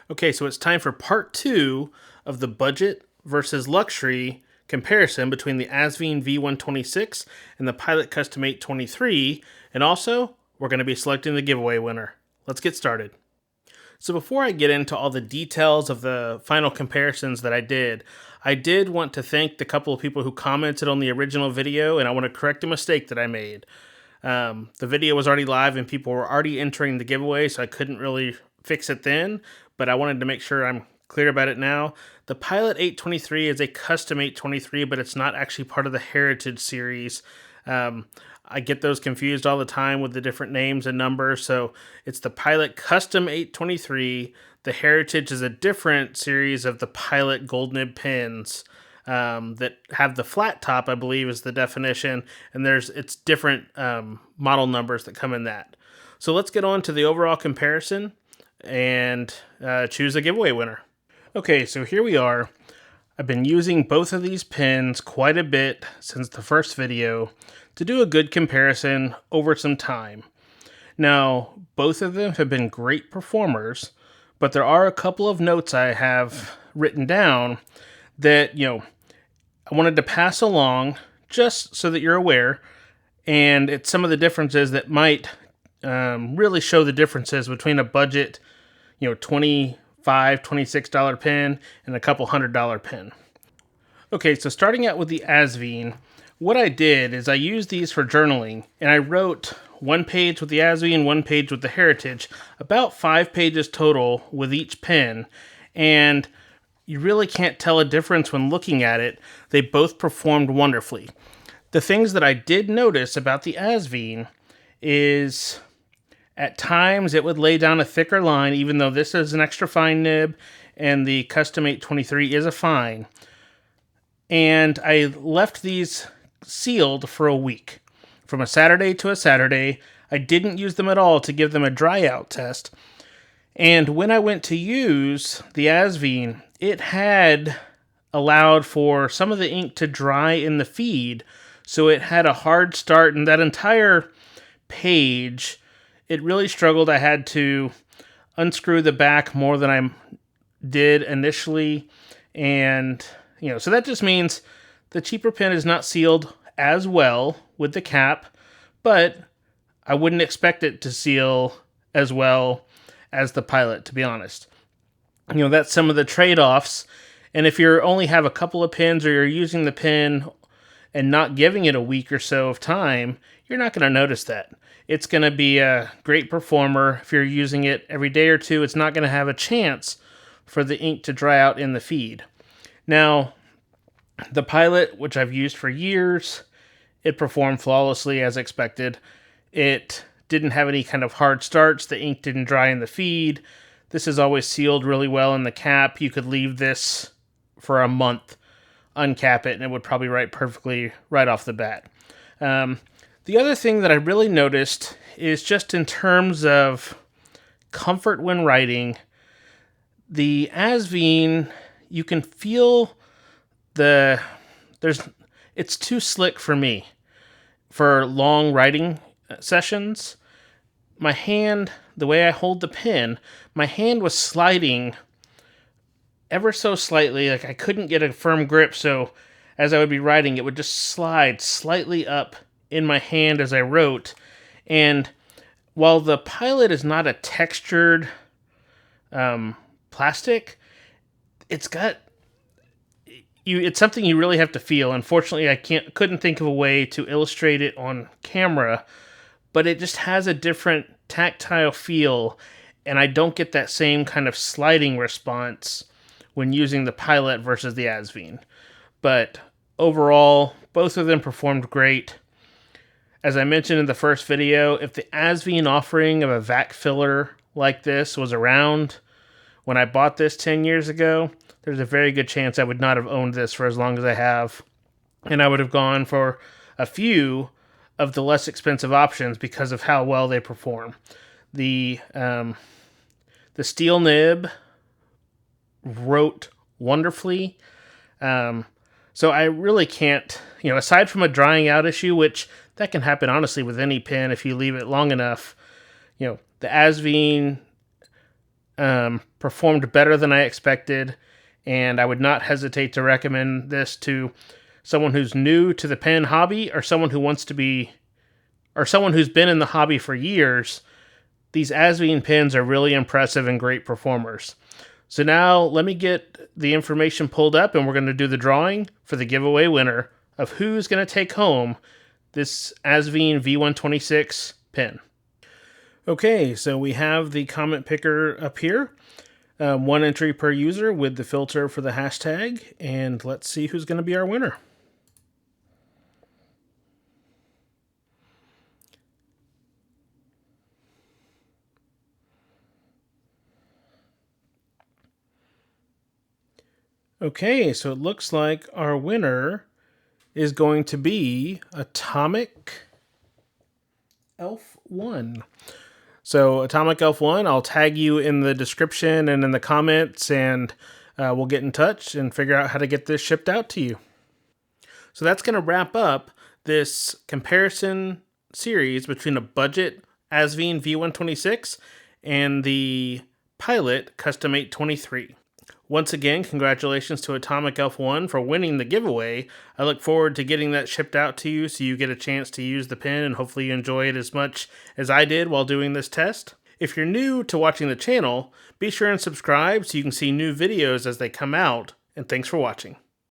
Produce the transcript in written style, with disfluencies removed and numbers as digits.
Okay, so it's time for part two of the budget versus luxury comparison between the Asvine V126 and the Pilot Custom 823, and also we're going to be selecting the giveaway winner. Let's get started. So before I get into all the details of the final comparisons that I did want to thank the couple of people who commented on the original video, and I want to correct a mistake that I made. The video was already live and people were already entering the giveaway, so I couldn't really fix it then, but I wanted to make sure I'm clear about it now. The Pilot 823 is a custom 823, but it's not actually part of the Heritage series. I get those confused all the time with the different names and numbers, so it's the Pilot Custom 823. The Heritage is a different series of the Pilot Gold Nib pins that have the flat top, I believe is the definition, and it's different model numbers that come in that. So let's get on to the overall comparison and choose a giveaway winner. Okay, so here we are. I've been using both of these pins quite a bit since the first video to do a good comparison over some time. Now, both of them have been great performers, but there are a couple of notes I have written down that, I wanted to pass along just so that you're aware, and it's some of the differences that might really show the differences between a budget, $25, $26 pen and a couple $100 pen. Okay, so starting out with the Asvine, what I did is I used these for journaling, and I wrote one page with the Asvine, one page with the Heritage, about 5 pages total with each pen, and you really can't tell a difference when looking at it. They both performed wonderfully. The things that I did notice about the Asvine is at times it would lay down a thicker line, even though this is an extra fine nib and the Custom 823 is a fine. And I left these sealed for a week. From a Saturday to a Saturday, I didn't use them at all to give them a dry out test. And when I went to use the Asvine, it had allowed for some of the ink to dry in the feed, so it had a hard start, and that entire page, it really struggled. I had to unscrew the back more than I did initially, and so that just means the cheaper pen is not sealed as well with the cap, but I wouldn't expect it to seal as well as the Pilot, to be honest. That's some of the trade-offs, and if you only have a couple of pens or you're using the pen and not giving it a week or so of time, you're not going to notice that. It's going to be a great performer. If you're using it every day or two, it's not going to have a chance for the ink to dry out in the feed. Now, the Pilot, which I've used for years, it performed flawlessly as expected. It didn't have any kind of hard starts. The ink didn't dry in the feed. This is always sealed really well in the cap. You could leave this for a month, uncap it, and it would probably write perfectly right off the bat. The other thing that I really noticed is just in terms of comfort when writing, the Asvine, you can feel it's too slick for me for long writing sessions. My hand, the way I hold the pen, my hand was sliding ever so slightly, like I couldn't get a firm grip, so as I would be writing, it would just slide slightly up in my hand as I wrote. And while the Pilot is not a textured plastic, it's something you really have to feel. Unfortunately, I couldn't think of a way to illustrate it on camera, but it just has a different tactile feel, and I don't get that same kind of sliding response when using the Pilot versus the Asvine. But overall, both of them performed great. As I mentioned in the first video, if the Asvine offering of a vac filler like this was around when I bought this 10 years ago, there's a very good chance I would not have owned this for as long as I have, and I would have gone for a few of the less expensive options because of how well they perform. The steel nib wrote wonderfully, so I really can't, aside from a drying out issue, which that can happen honestly with any pen if you leave it long enough, the Asvine performed better than I expected, and I would not hesitate to recommend this to someone who's new to the pen hobby or someone who wants to be, or someone who's been in the hobby for years. These Asvine pens are really impressive and great performers. So now let me get the information pulled up and we're going to do the drawing for the giveaway winner of who's going to take home this Asvine V126 pen. Okay, so we have the comment picker up here. 1 entry per user with the filter for the hashtag, and let's see who's going to be our winner. Okay, so it looks like our winner is going to be Atomic Elf 1. So Atomic Elf 1, I'll tag you in the description and in the comments, and we'll get in touch and figure out how to get this shipped out to you. So that's going to wrap up this comparison series between a budget Asvine V126 and the Pilot Custom 823. Once again, congratulations to Atomic Elf 1 for winning the giveaway. I look forward to getting that shipped out to you so you get a chance to use the pen and hopefully you enjoy it as much as I did while doing this test. If you're new to watching the channel, be sure and subscribe so you can see new videos as they come out, and thanks for watching.